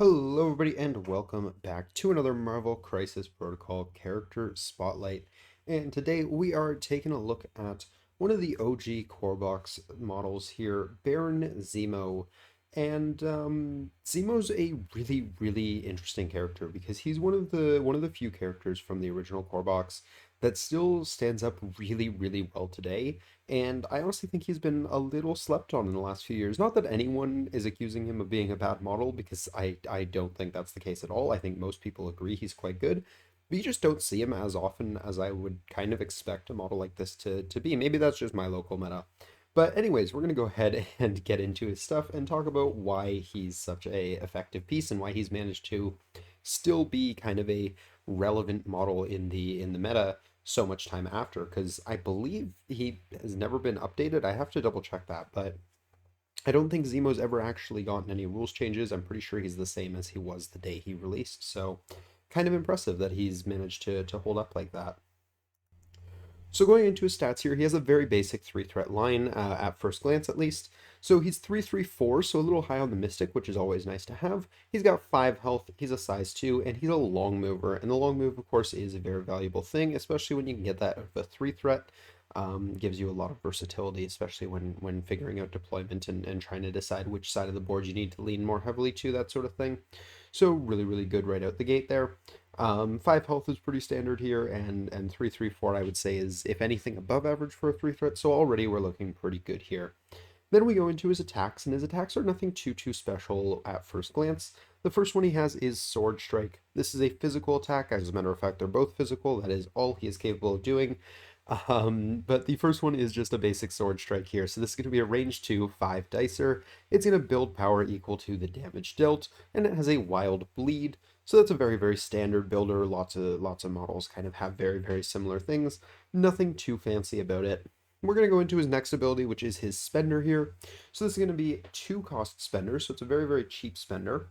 Hello, everybody, and welcome back to another Marvel Crisis Protocol character spotlight. And today we are taking a look at one of the OG core box models here, Baron Zemo. And Zemo's a really interesting character because he's one of the few characters from the original core box that still stands up really well today. And I honestly think he's been a little slept on in the last few years. Not that anyone is accusing him of being a bad model, because I don't think that's the case at all. I think most people agree he's quite good. But you just don't see him as often as I would kind of expect a model like this to be. Maybe that's just my local meta. But anyways, we're going to go ahead and get into his stuff and talk about why he's such a effective piece and why he's managed to still be kind of a relevant model in the meta so much time after, because I believe he has never been updated. I have to double check that, but I don't think Zemo's ever actually gotten any rules changes. I'm pretty sure he's the same as he was the day he released. So kind of impressive that he's managed to hold up like that. So going into his stats here, he has a very basic 3-threat line, at first glance at least. So he's 3-3-4, so a little high on the Mystic, which is always nice to have. He's got 5 health, he's a size 2, and he's a long mover. And the long move, of course, is a very valuable thing, especially when you can get that out of a 3-threat. Gives you a lot of versatility, especially when figuring out deployment and trying to decide which side of the board you need to lean more heavily to, that sort of thing. So really good right out the gate there. 5 health is pretty standard here, and 3-3-4 I would say is, if anything, above average for a 3-threat, so already we're looking pretty good here. Then we go into his attacks, and his attacks are nothing too special at first glance. The first one he has is Sword Strike. This is a physical attack. As a matter of fact, they're both physical. That is all he is capable of doing. But the first one is just a basic Sword Strike here. So this is going to be a range 2, 5 dicer. It's going to build power equal to the damage dealt, and it has a wild bleed. So that's a very standard builder. Lots of models kind of have very similar things. Nothing too fancy about it. We're going to go into his next ability, which is his Spender here. So this is going to be 2-cost Spender, so it's a very cheap Spender.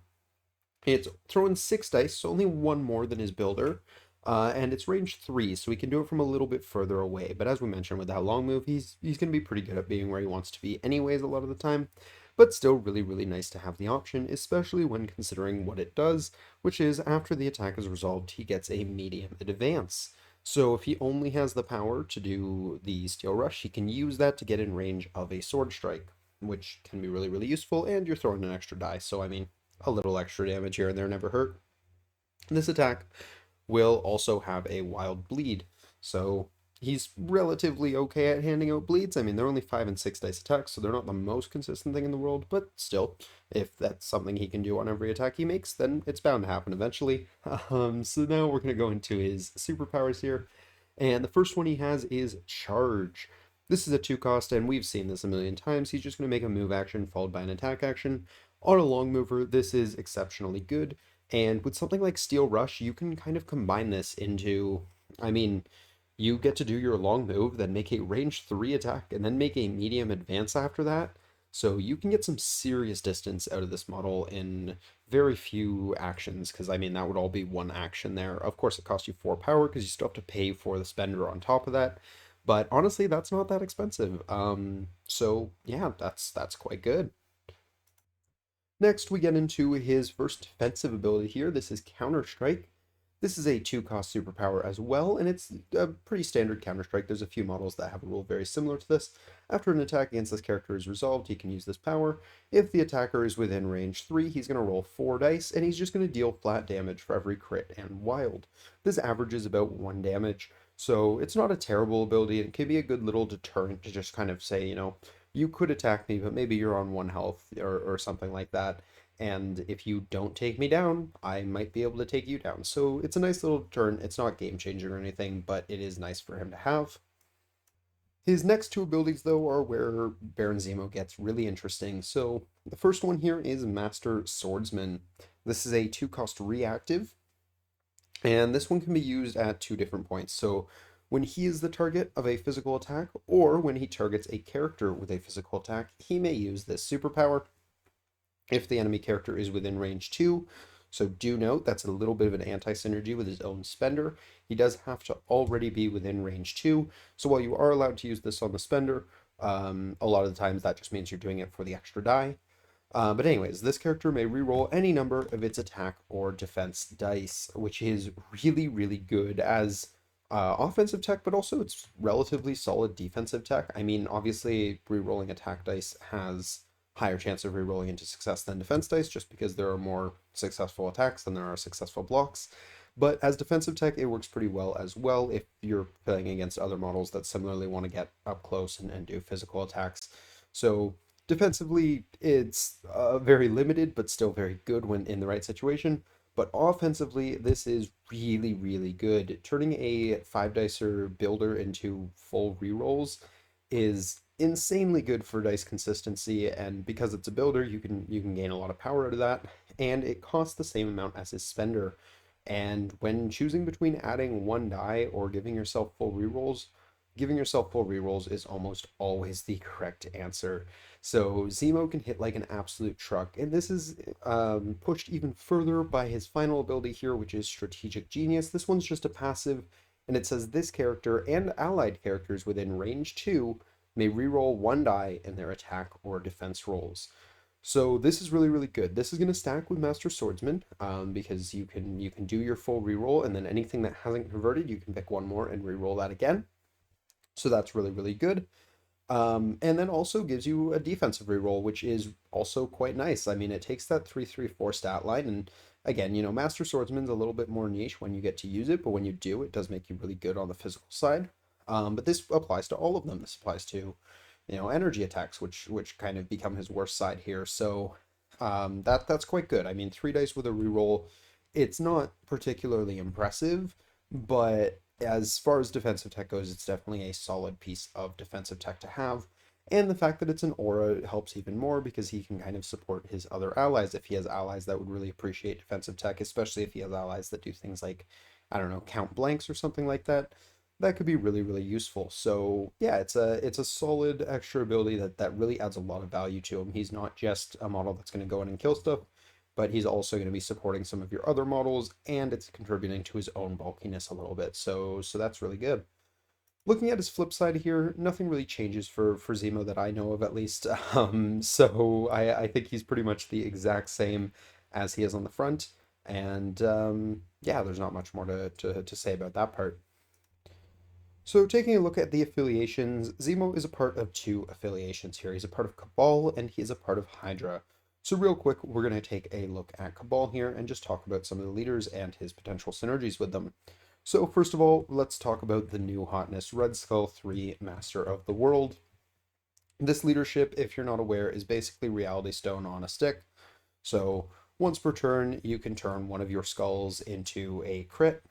It's throwing 6 dice, so only one more than his builder. And it's range 3, so he can do it from a little bit further away. But as we mentioned, with that long move, he's going to be pretty good at being where he wants to be anyways a lot of the time. But still really nice to have the option, especially when considering what it does, which is after the attack is resolved, he gets a medium advance. So if he only has the power to do the Steel Rush, he can use that to get in range of a Sword Strike, which can be really useful, and you're throwing an extra die, so I mean, a little extra damage here and there never hurt. This attack will also have a wild bleed, so he's relatively okay at handing out bleeds. I mean, they're only 5 and 6 dice attacks, so they're not the most consistent thing in the world, but still, if that's something he can do on every attack he makes, then it's bound to happen eventually. So now we're going to go into his superpowers here, and the first one he has is Charge. This is a 2-cost, and we've seen this a million times. He's just going to make a move action followed by an attack action. On a long mover, this is exceptionally good. And with something like Steel Rush, you can kind of combine this into, I mean, you get to do your long move, then make a range 3 attack, and then make a medium advance after that. So you can get some serious distance out of this model in very few actions, because I mean, that would all be one action there. Of course, it costs you 4 power, because you still have to pay for the spender on top of that. But honestly, that's not that expensive. So yeah, that's quite good. Next, we get into his first defensive ability here. This is Counter Strike. This is a 2-cost superpower as well, and it's a pretty standard Counter Strike. There's a few models that have a rule very similar to this. After an attack against this character is resolved, he can use this power. If the attacker is within range 3, he's going to roll 4 dice, and he's just going to deal flat damage for every crit and wild. This averages about 1 damage, so it's not a terrible ability. It can be a good little deterrent to just kind of say, you could attack me, but maybe you're on 1 health or something like that. And if you don't take me down, I might be able to take you down. So it's a nice little turn. It's not game changing or anything, but it is nice for him to have. His next 2 abilities, though, are where Baron Zemo gets really interesting. So the first one here is Master Swordsman. This is a 2-cost reactive, and this one can be used at 2 different points. So when he is the target of a physical attack, or when he targets a character with a physical attack, he may use this superpower. If the enemy character is within range 2, so do note that's a little bit of an anti-synergy with his own spender. He does have to already be within range 2, so while you are allowed to use this on the spender, a lot of the times that just means you're doing it for the extra die. But anyways, this character may reroll any number of its attack or defense dice, which is really, really good as offensive tech, but also it's relatively solid defensive tech. I mean, obviously, rerolling attack dice has higher chance of rerolling into success than defense dice, just because there are more successful attacks than there are successful blocks. But as defensive tech, it works pretty well as well if you're playing against other models that similarly want to get up close and do physical attacks. So defensively, it's very limited, but still very good when in the right situation. But offensively, this is really, really good. Turning a five dicer builder into full rerolls is insanely good for dice consistency, and because it's a builder, you can gain a lot of power out of that, and it costs the same amount as his spender. And when choosing between adding one die or giving yourself full rerolls, giving yourself full rerolls is almost always the correct answer. So Zemo can hit like an absolute truck, and this is pushed even further by his final ability here, which is Strategic Genius. This one's just a passive, and it says this character and allied characters within range 2 may reroll one die in their attack or defense rolls. So this is really, really good. This is going to stack with Master Swordsman because you can do your full reroll, and then anything that hasn't converted, you can pick one more and reroll that again. So that's really, really good. And then also gives you a defensive reroll, which is also quite nice. I mean, it takes that 3-3-4 stat line, and again, Master Swordsman's a little bit more niche when you get to use it, but when you do, it does make you really good on the physical side. But this applies to all of them. This applies to, energy attacks, which kind of become his worst side here. So that's quite good. I mean, three dice with a reroll, it's not particularly impressive, but as far as defensive tech goes, it's definitely a solid piece of defensive tech to have. And the fact that it's an aura helps even more because he can kind of support his other allies if he has allies that would really appreciate defensive tech, especially if he has allies that do things like, I don't know, count blanks or something like that. That could be really, really useful. So yeah, it's a solid extra ability that really adds a lot of value to him. He's not just a model that's going to go in and kill stuff, but he's also going to be supporting some of your other models, and it's contributing to his own bulkiness a little bit. So that's really good. Looking at his flip side here, nothing really changes for Zemo that I know of, at least. So I think he's pretty much the exact same as he is on the front, and yeah, there's not much more to say about that part. So taking a look at the affiliations, Zemo is a part of two affiliations here. He's a part of Cabal and he is a part of Hydra. So real quick, we're going to take a look at Cabal here and just talk about some of the leaders and his potential synergies with them. So first of all, let's talk about the new hotness, Red Skull 3, Master of the World. This leadership, if you're not aware, is basically Reality Stone on a stick. So once per turn, you can turn one of your skulls into a crit,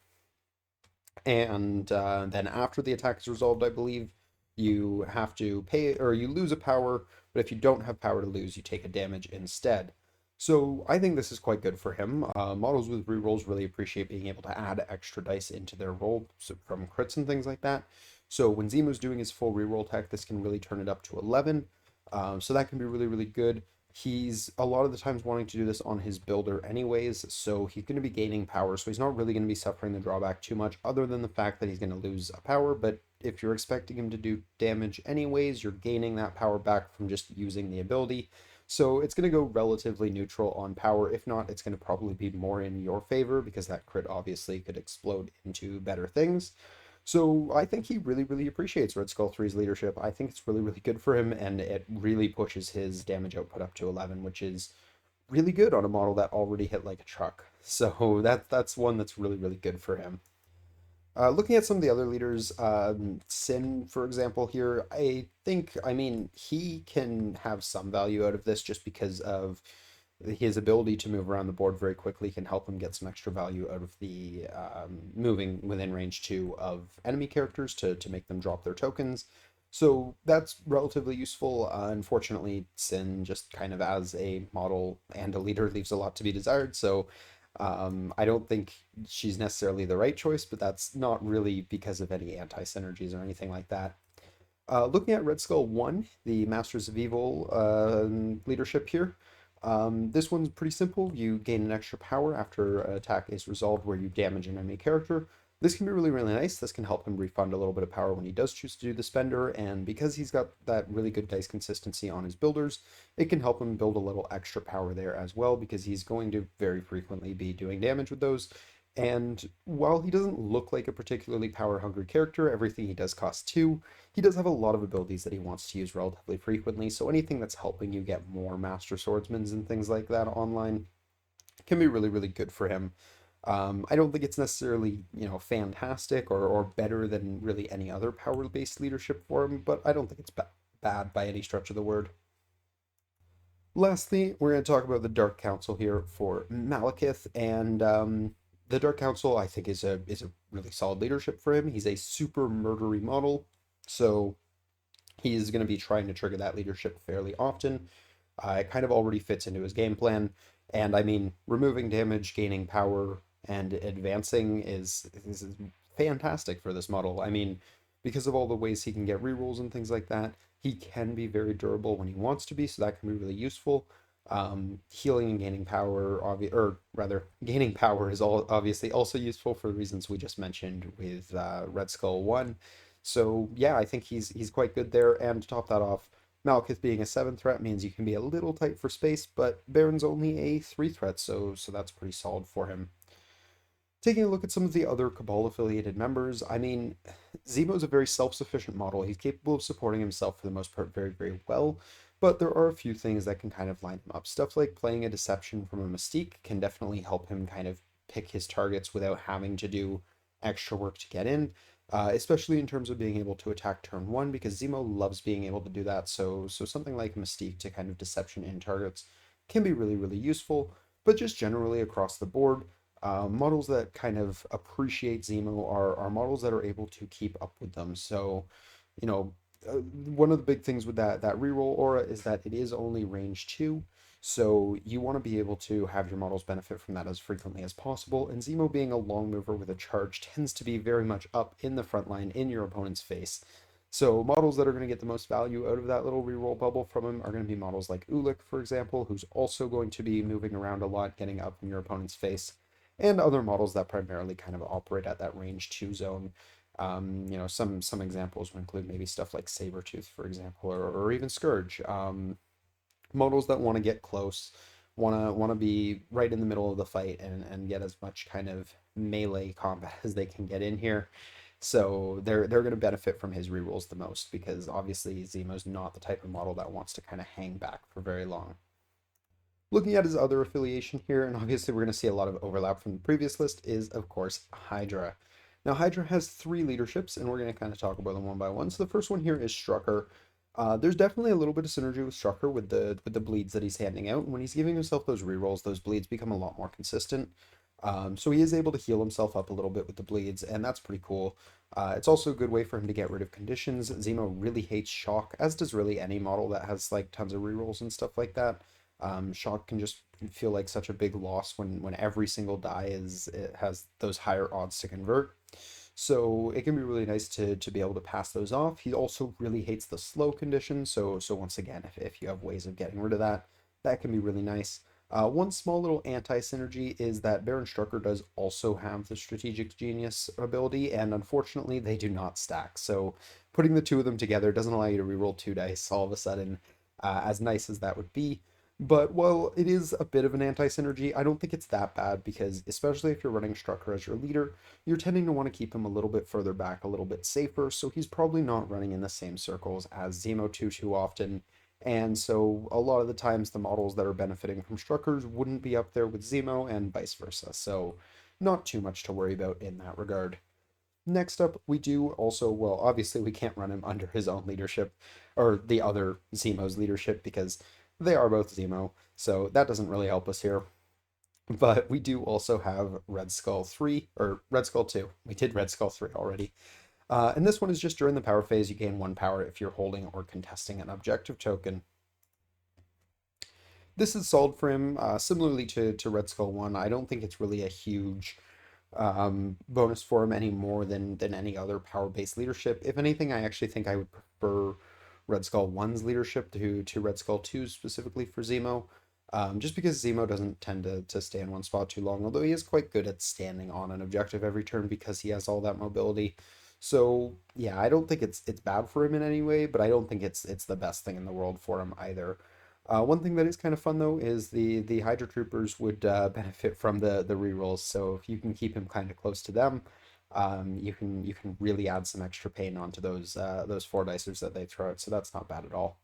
and then after the attack is resolved, I believe you have to pay or you lose a power, but if you don't have power to lose, you take a damage instead. So I think this is quite good for him. Models with rerolls really appreciate being able to add extra dice into their roll, so from crits and things like that. So when Zemo's doing his full reroll tech, this can really turn it up to 11. So that can be really, really good. He's a lot of the times wanting to do this on his builder anyways, so he's going to be gaining power, so he's not really going to be suffering the drawback too much, other than the fact that he's going to lose a power, but if you're expecting him to do damage anyways, you're gaining that power back from just using the ability. So it's going to go relatively neutral on power. If not, it's going to probably be more in your favor because that crit obviously could explode into better things. So I think he really, really appreciates Red Skull 3's leadership. I think it's really, really good for him, and it really pushes his damage output up to 11, which is really good on a model that already hit like a truck. So that's one that's really, really good for him. Looking at some of the other leaders, Sin, for example, here, I mean, he can have some value out of this just because of his ability to move around the board very quickly can help him get some extra value out of the moving within range 2 of enemy characters to make them drop their tokens. So that's relatively useful. Unfortunately, Sin just kind of as a model and a leader leaves a lot to be desired. So I don't think she's necessarily the right choice, but that's not really because of any anti-synergies or anything like that. Looking at Red Skull 1, the Masters of Evil leadership here, this one's pretty simple. You gain an extra power after an attack is resolved where you damage an enemy character. This can be really, really nice. This can help him refund a little bit of power when he does choose to do the spender, and because he's got that really good dice consistency on his builders, it can help him build a little extra power there as well, because he's going to very frequently be doing damage with those. And while he doesn't look like a particularly power-hungry character, everything he does costs 2, he does have a lot of abilities that he wants to use relatively frequently, so anything that's helping you get more Master Swordsmans and things like that online can be really, really good for him. I don't think it's necessarily, fantastic or better than really any other power-based leadership for him, but I don't think it's bad by any stretch of the word. Lastly, we're going to talk about the Dark Council here for Malekith, and the Dark Council I think is a really solid leadership for him. He's a super murdery model, so he's going to be trying to trigger that leadership fairly often. It kind of already fits into his game plan. And I mean, removing damage, gaining power, and advancing is fantastic for this model. I mean, because of all the ways he can get rerolls and things like that, he can be very durable when he wants to be, so that can be really useful. Healing and gaining power, or rather, gaining power is all obviously also useful for the reasons we just mentioned with Red Skull 1. So yeah, I think he's quite good there. And to top that off, Malekith being a 7 threat means you can be a little tight for space, but Baron's only a 3 threat, so that's pretty solid for him. Taking a look at some of the other Cabal affiliated members, I mean, Zemo's a very self-sufficient model. He's capable of supporting himself for the most part very, very well, but there are a few things that can kind of line him up. Stuff like playing a deception from a Mystique can definitely help him kind of pick his targets without having to do extra work to get in, especially in terms of being able to attack turn 1, because Zemo loves being able to do that, so something like Mystique to kind of deception in targets can be really, really useful, but just generally across the board, models that kind of appreciate Zemo are models that are able to keep up with them. So, you know, one of the big things with that reroll aura is that it is only range 2. So you want to be able to have your models benefit from that as frequently as possible. And Zemo being a long mover with a charge tends to be very much up in the front line in your opponent's face. So models that are going to get the most value out of that little reroll bubble from him are going to be models like Ulik, for example, who's also going to be moving around a lot, getting up in your opponent's face, and other models that primarily kind of operate at that range 2 zone. Some examples would include maybe stuff like Sabretooth, for example, or even Scourge. Models that want to get close, want to be right in the middle of the fight and get as much kind of melee combat as they can get in here. So they're going to benefit from his rerolls the most, because obviously Zemo's not the type of model that wants to kind of hang back for very long. Looking at his other affiliation here, and obviously we're going to see a lot of overlap from the previous list, is of course Hydra. Now Hydra has 3 leaderships, and we're going to kind of talk about them one by one. So the first one here is Strucker. There's definitely a little bit of synergy with Strucker with the bleeds that he's handing out. And when he's giving himself those rerolls, those bleeds become a lot more consistent. So he is able to heal himself up a little bit with the bleeds, and that's pretty cool. It's also a good way for him to get rid of conditions. Zemo really hates shock, as does really any model that has like tons of rerolls and stuff like that. Shock can just feel like such a big loss when every single die it has those higher odds to convert. So it can be really nice to be able to pass those off. He also really hates the slow condition. So once again, if you have ways of getting rid of that, that can be really nice. One small little anti-synergy is that Baron Strucker does also have the Strategic Genius ability, and unfortunately they do not stack. So putting the two of them together doesn't allow you to reroll 2 dice all of a sudden, as nice as that would be. But while it is a bit of an anti-synergy, I don't think it's that bad, because especially if you're running Strucker as your leader, you're tending to want to keep him a little bit further back, a little bit safer, so he's probably not running in the same circles as Zemo too often. And so a lot of the times the models that are benefiting from Struckers wouldn't be up there with Zemo and vice versa. So not too much to worry about in that regard. Next up, we do also, well, obviously we can't run him under his own leadership, or the other Zemo's leadership, because they are both Zemo, so that doesn't really help us here. But we do also have Red Skull 3, or Red Skull 2. We did Red Skull 3 already. And this one is just during the power phase, you gain 1 power if you're holding or contesting an objective token. This is solid for him, similarly to Red Skull 1. I don't think it's really a huge bonus for him any more than any other power-based leadership. If anything, I actually think I would prefer Red Skull 1's leadership to Red Skull 2 specifically for Zemo. just because Zemo doesn't tend to stay in one spot too long, although he is quite good at standing on an objective every turn because he has all that mobility. So yeah, I don't think it's bad for him in any way, but I don't think it's the best thing in the world for him either. One thing that is kind of fun though is the Hydra Troopers would benefit from the rerolls. So if you can keep him kind of close to them, you can really add some extra pain onto those four dicers that they throw out. So that's not bad at all.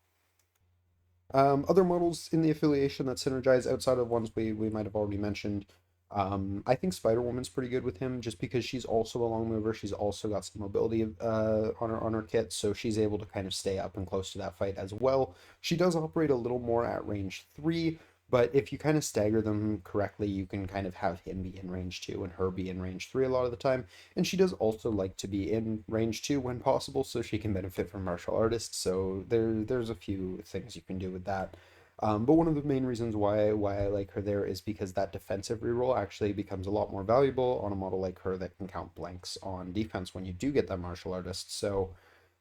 Other models in the affiliation that synergize outside of ones we might have already mentioned. I think Spider-Woman's pretty good with him just because she's also a long mover. She's also got some mobility on her kit, so she's able to kind of stay up and close to that fight as well. She does operate a little more at range 3, but if you kind of stagger them correctly, you can kind of have him be in range 2 and her be in range 3 a lot of the time. And she does also like to be in range 2 when possible, so she can benefit from martial artists. So there's a few things you can do with that. But one of the main reasons why I like her there is because that defensive reroll actually becomes a lot more valuable on a model like her that can count blanks on defense when you do get that martial artist. So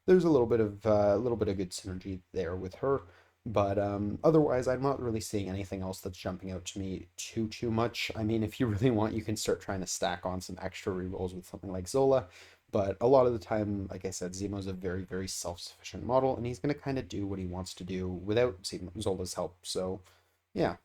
there's a little bit of good synergy there with her. But otherwise, I'm not really seeing anything else that's jumping out to me too much. I mean, if you really want, you can start trying to stack on some extra rerolls with something like Zola. But a lot of the time, like I said, Zemo's a very self-sufficient model, and he's going to kind of do what he wants to do without Zola's help. So, yeah.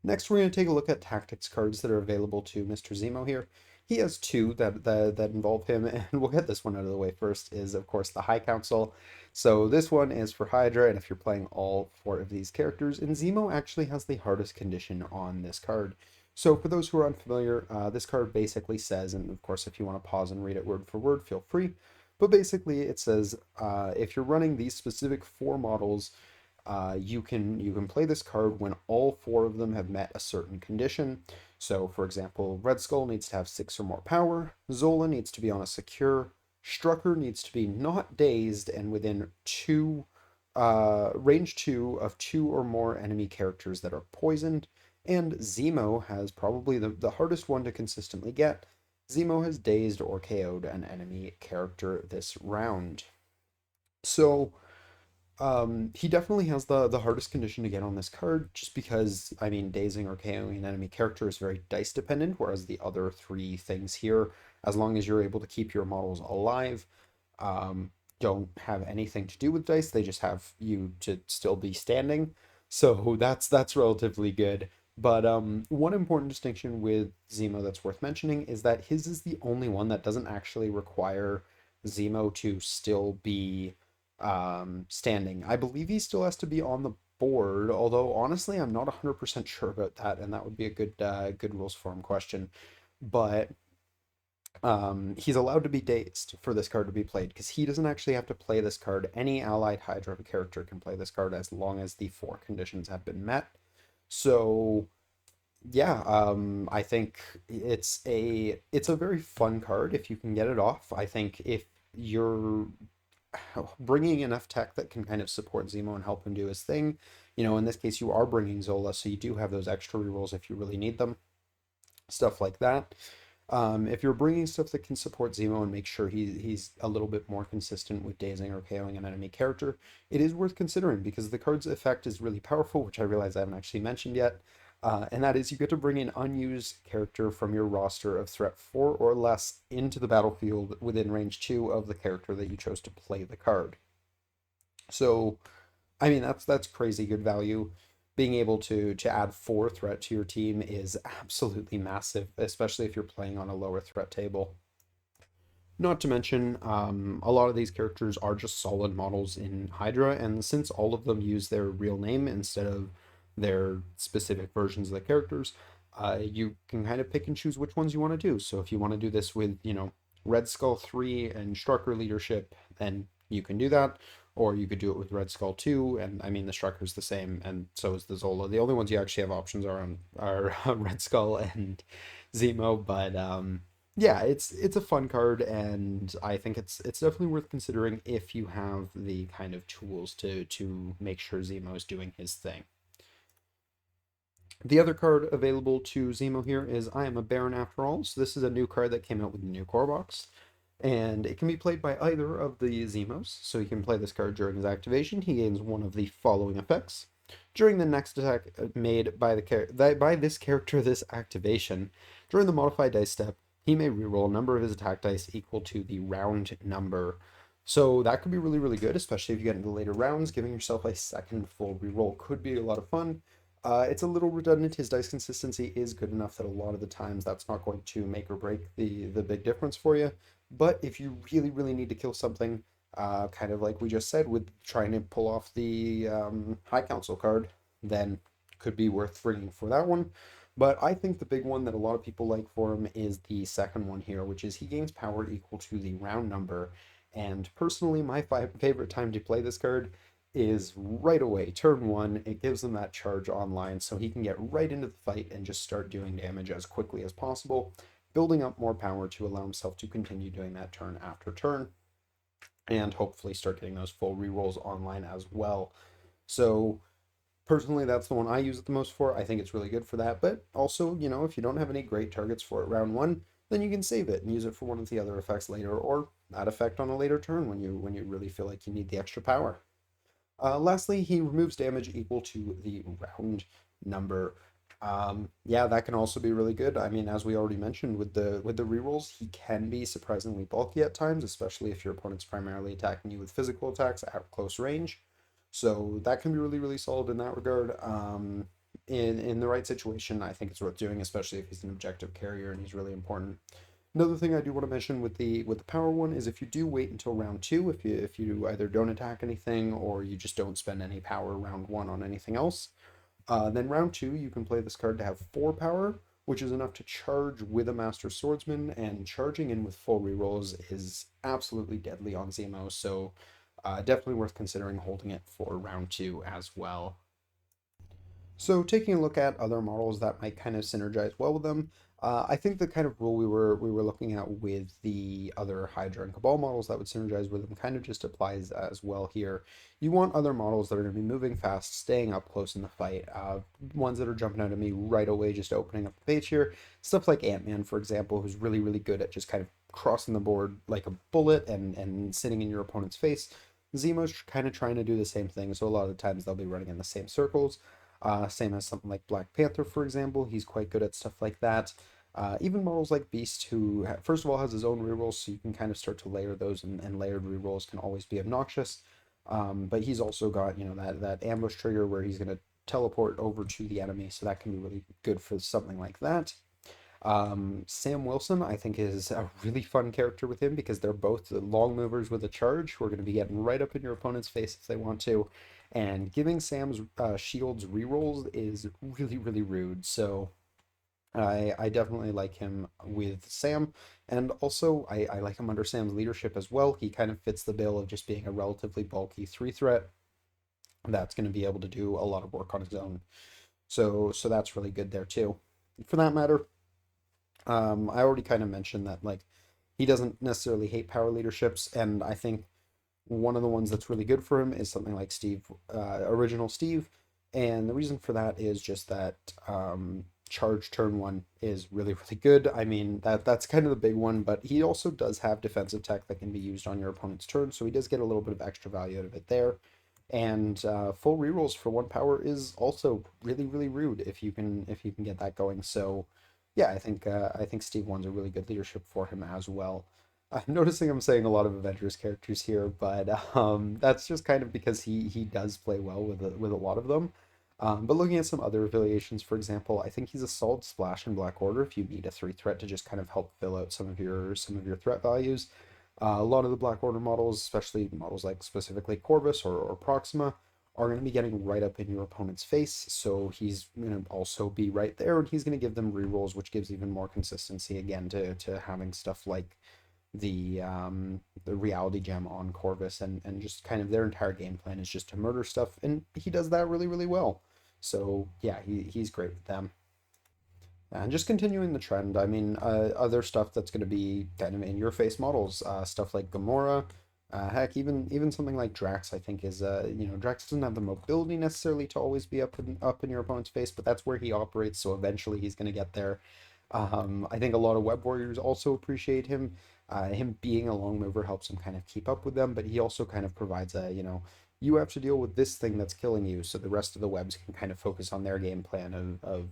Next, we're going to take a look at tactics cards that are available to Mr. Zemo here. He has two that involve him, and we'll get this one out of the way first, is of course the High Council. So this one is for Hydra, and if you're playing all four of these characters, and Zemo actually has the hardest condition on this card. So for those who are unfamiliar, this card basically says, and of course if you want to pause and read it word for word, feel free, but basically it says if you're running these specific four models, you can play this card when all four of them have met a certain condition. So, for example, Red Skull needs to have 6 or more power, Zola needs to be on a secure, Strucker needs to be not dazed and within range 2 of 2 or more enemy characters that are poisoned, and Zemo has probably the hardest one to consistently get. Zemo has dazed or KO'd an enemy character this round. So, he definitely has the hardest condition to get on this card, just because, I mean, dazing or KOing an enemy character is very dice dependent, whereas the other three things here, as long as you're able to keep your models alive, don't have anything to do with dice. They just have you to still be standing. So that's relatively good. But one important distinction with Zemo that's worth mentioning is that his is the only one that doesn't actually require Zemo to still be standing. I believe he still has to be on the board, although honestly, I'm not 100% sure about that, and that would be a good rules form question. But he's allowed to be dazed for this card to be played because he doesn't actually have to play this card. Any allied Hydra character can play this card as long as the four conditions have been met. So yeah, I think it's a very fun card if you can get it off. I think if you're bringing enough tech that can kind of support Zemo and help him do his thing. In this case, you are bringing Zola, so you do have those extra rerolls if you really need them, stuff like that. If you're bringing stuff that can support Zemo and make sure he's a little bit more consistent with dazing or KOing an enemy character, it is worth considering because the card's effect is really powerful, which I realize I haven't actually mentioned yet. And that is you get to bring an unused character from your roster of threat 4 or less into the battlefield within range 2 of the character that you chose to play the card. So, I mean, that's crazy good value. Being able to add 4 threat to your team is absolutely massive, especially if you're playing on a lower threat table. Not to mention, a lot of these characters are just solid models in Hydra, and since all of them use their real name instead of their specific versions of the characters, you can kind of pick and choose which ones you want to do. So if you want to do this with, Red Skull 3 and Strucker leadership, then you can do that. Or you could do it with Red Skull 2, and I mean the Strucker's the same, and so is the Zola. The only ones you actually have options are Red Skull and Zemo, but yeah, it's a fun card, and I think it's definitely worth considering if you have the kind of tools to make sure Zemo is doing his thing. The other card available to Zemo here is I Am a Baron After All. So this is a new card that came out with the new core box, and it can be played by either of the Zemos. So he can play this card during his activation. He gains one of the following effects. During the next attack made by by this character, this activation, during the modified dice step, he may reroll a number of his attack dice equal to the round number. So that could be really, really good, especially if you get into the later rounds. Giving yourself a second full reroll could be a lot of fun. It's a little redundant. His dice consistency is good enough that a lot of the times that's not going to make or break the big difference for you. But if you really, really need to kill something, kind of like we just said with trying to pull off the High Council card, then could be worth bringing for that one. But I think the big one that a lot of people like for him is the second one here, which is he gains power equal to the round number. And personally, my favorite time to play this card is right away, turn one. It gives him that charge online so he can get right into the fight and just start doing damage as quickly as possible, building up more power to allow himself to continue doing that turn after turn, and hopefully start getting those full rerolls online as well. So personally, that's the one I use it the most for. I think it's really good for that. But also, if you don't have any great targets for it round one, then you can save it and use it for one of the other effects later, or that effect on a later turn when you really feel like you need the extra power. Lastly, he removes damage equal to the round number. Yeah, that can also be really good. I mean, as we already mentioned with the rerolls, he can be surprisingly bulky at times, especially if your opponent's primarily attacking you with physical attacks at close range. So that can be really, really solid in that regard. In the right situation, I think it's worth doing, especially if he's an objective carrier and he's really important. Another thing I do want to mention with the power one is if you do wait until round two, if you either don't attack anything or you just don't spend any power round one on anything else, then round two you can play this card to have 4 power, which is enough to charge with a Master Swordsman, and charging in with full rerolls is absolutely deadly on Zemo. So definitely worth considering holding it for round two as well. So taking a look at other models that might kind of synergize well with them, I think the kind of rule we were looking at with the other Hydra and Cabal models that would synergize with them kind of just applies as well here. You want other models that are going to be moving fast, staying up close in the fight. Ones that are jumping out at me right away, just opening up the page here. Stuff like Ant-Man, for example, who's really, really good at just kind of crossing the board like a bullet and sitting in your opponent's face. Zemo's kind of trying to do the same thing, so a lot of the times they'll be running in the same circles. Same as something like Black Panther, for example. He's quite good at stuff like that. Even models like Beast, who first of all has his own rerolls, so you can kind of start to layer those, and layered rerolls can always be obnoxious. But he's also got that ambush trigger where he's going to teleport over to the enemy, so that can be really good for something like that. Sam Wilson, I think, is a really fun character with him because they're both the long movers with a charge who are going to be getting right up in your opponent's face if they want to. And giving Sam's shields rerolls is really, really rude. So I definitely like him with Sam. And also, I like him under Sam's leadership as well. He kind of fits the bill of just being a relatively bulky 3 threat that's going to be able to do a lot of work on his own. So that's really good there too. For that matter, I already kind of mentioned that like he doesn't necessarily hate power leaderships, and I think one of the ones that's really good for him is something like Original Steve, and the reason for that is just that charge turn one is really, really good. I mean that's kind of the big one, but he also does have defensive tech that can be used on your opponent's turn, so he does get a little bit of extra value out of it there. And full rerolls for 1 power is also really, really rude if you can get that going. So yeah, I think Steve One's a really good leadership for him as well. I'm noticing I'm saying a lot of Avengers characters here, but that's just kind of because he does play well with a lot of them. But looking at some other affiliations, for example, I think he's a solid splash in Black Order if you need a 3 threat to just kind of help fill out some of your threat values. A lot of the Black Order models, especially models like specifically Corvus or Proxima, are going to be getting right up in your opponent's face. So he's going to also be right there, and he's going to give them rerolls, which gives even more consistency again to having stuff like the reality gem on Corvus, and just kind of their entire game plan is just to murder stuff, and he does that really, really well. So yeah, he's great with them. And just continuing the trend, I mean, other stuff that's going to be kind of in your face models, stuff like Gamora, heck, even something like Drax, I think is Drax doesn't have the mobility necessarily to always be up in your opponent's face, but that's where he operates, so eventually he's going to get there. I think a lot of web warriors also appreciate him. Him being a long mover helps him kind of keep up with them, but he also kind of provides a you have to deal with this thing that's killing you, so the rest of the webs can kind of focus on their game plan of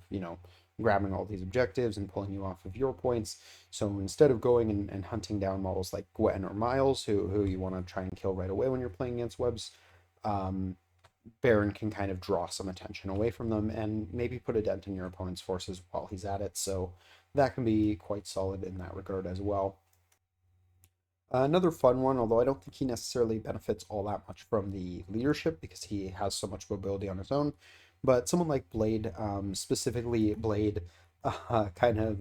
grabbing all these objectives and pulling you off of your points. So instead of going and hunting down models like Gwen or Miles, who you want to try and kill right away when you're playing against webs, um, Baron can kind of draw some attention away from them and maybe put a dent in your opponent's forces while he's at it. So that can be quite solid in that regard as well. Another fun one, although I don't think he necessarily benefits all that much from the leadership because he has so much mobility on his own. But someone like Blade, specifically Blade, kind of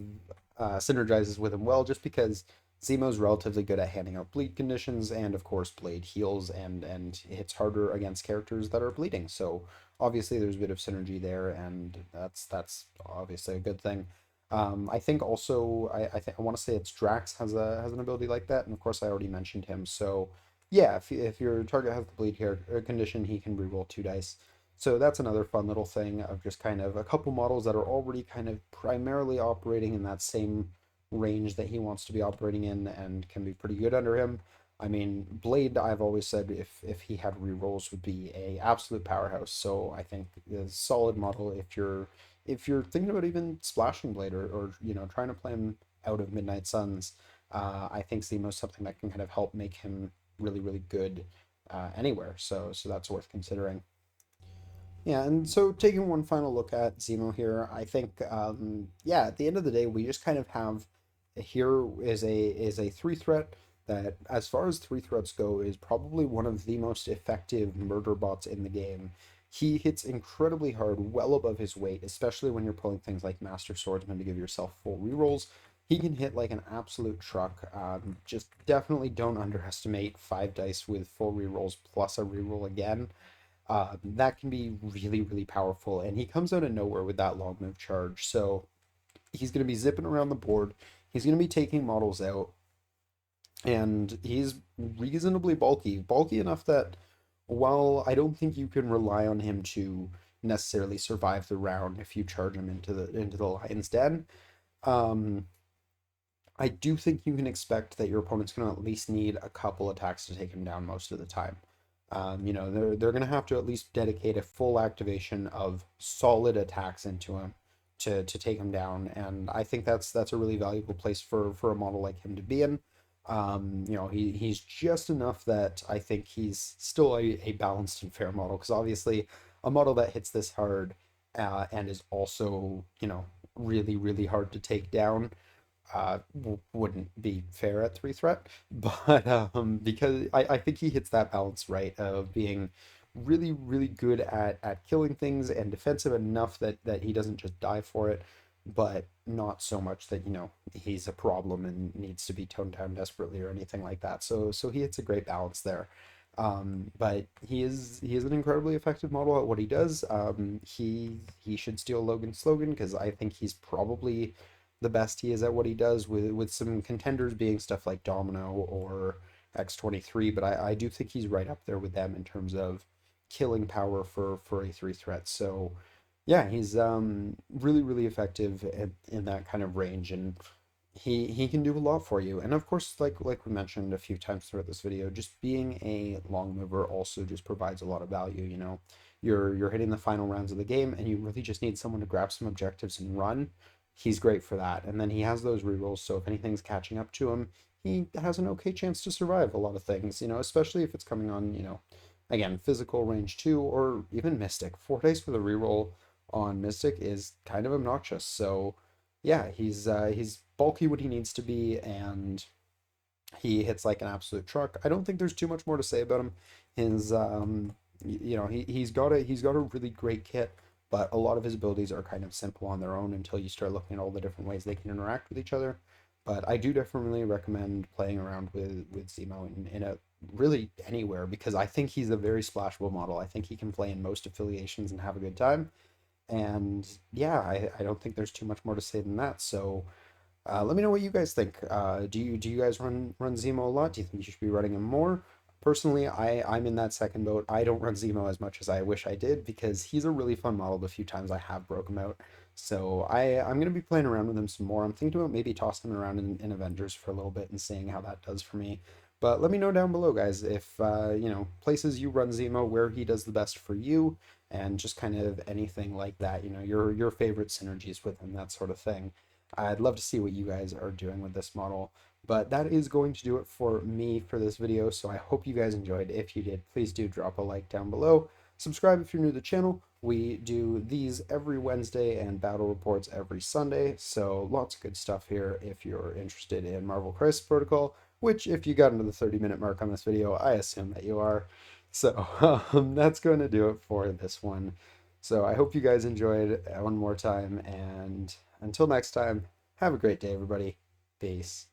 synergizes with him well just because Zemo's relatively good at handing out bleed conditions, and of course Blade heals and hits harder against characters that are bleeding. So obviously there's a bit of synergy there, and that's obviously a good thing. I think also I think I want to say it's Drax has an ability like that, and of course I already mentioned him. So yeah, if your target has the bleed here condition, he can reroll 2 dice. So that's another fun little thing of just kind of a couple models that are already kind of primarily operating in that same range that he wants to be operating in and can be pretty good under him. I mean, Blade, I've always said if he had rerolls would be a absolute powerhouse. So I think a solid model if you're thinking about even splashing Blade or trying to play him out of Midnight Suns, I think Zemo's something that can kind of help make him really, really good anywhere. So that's worth considering. Yeah, and so taking one final look at Zemo here, I think yeah, at the end of the day, we just kind of have here is a three threat that, as far as three threats go, is probably one of the most effective murder bots in the game. He hits incredibly hard, well above his weight, especially when you're pulling things like Master Swordsman to give yourself full rerolls. He can hit like an absolute truck. Just definitely don't underestimate 5 dice with full rerolls plus a reroll again. That can be really, really powerful. And he comes out of nowhere with that long move charge. So he's going to be zipping around the board. He's going to be taking models out. And he's reasonably bulky. Bulky enough that while I don't think you can rely on him to necessarily survive the round if you charge him into the lion's den, um, I do think you can expect that your opponent's going to at least need a couple attacks to take him down most of the time. They're going to have to at least dedicate a full activation of solid attacks into him to take him down, and I think that's a really valuable place for a model like him to be in. He's just enough that I think he's still a balanced and fair model because obviously a model that hits this hard and is also really really hard to take down wouldn't be fair at three threat, but because I think he hits that balance right of being really, really good at killing things and defensive enough that he doesn't just die for it, but not so much that he's a problem and needs to be toned down desperately or anything like that. So he hits a great balance there. But he is an incredibly effective model at what he does. He should steal Logan's slogan because I think he's probably the best he is at what he does with some contenders being stuff like Domino or X23, but I do think he's right up there with them in terms of killing power for a three threat. So yeah, he's really really effective in that kind of range, and he can do a lot for you. And of course, like we mentioned a few times throughout this video, just being a long mover also just provides a lot of value. You're hitting the final rounds of the game, and you really just need someone to grab some objectives and run. He's great for that. And then he has those rerolls, so if anything's catching up to him, he has an okay chance to survive a lot of things. Especially if it's coming on, again, physical range 2 or even Mystic. 4 dice with a reroll on Mystic is kind of obnoxious. So yeah, he's bulky when he needs to be, and he hits like an absolute truck. I don't think there's too much more to say about him. His he's got a really great kit, but a lot of his abilities are kind of simple on their own until you start looking at all the different ways they can interact with each other. But I do definitely recommend playing around with Zemo in a really anywhere because I think he's a very splashable model. I think he can play in most affiliations and have a good time. And yeah, I don't think there's too much more to say than that. So let me know what you guys think. Do you guys run Zemo a lot? Do you think you should be running him more? Personally, I'm in that second boat. I don't run Zemo as much as I wish I did because he's a really fun model the few times I have broke him out. So I'm gonna be playing around with him some more. I'm thinking about maybe tossing him around in Avengers for a little bit and seeing how that does for me. But let me know down below, guys, if places you run Zemo, where he does the best for you, and just kind of anything like that. Your favorite synergies with him, that sort of thing. I'd love to see what you guys are doing with this model. But that is going to do it for me for this video. So I hope you guys enjoyed. If you did, please do drop a like down below. Subscribe if you're new to the channel. We do these every Wednesday and battle reports every Sunday. So lots of good stuff here if you're interested in Marvel Crisis Protocol, which if you got into the 30-minute mark on this video, I assume that you are. So that's going to do it for this one. So I hope you guys enjoyed one more time. And until next time, have a great day, everybody. Peace.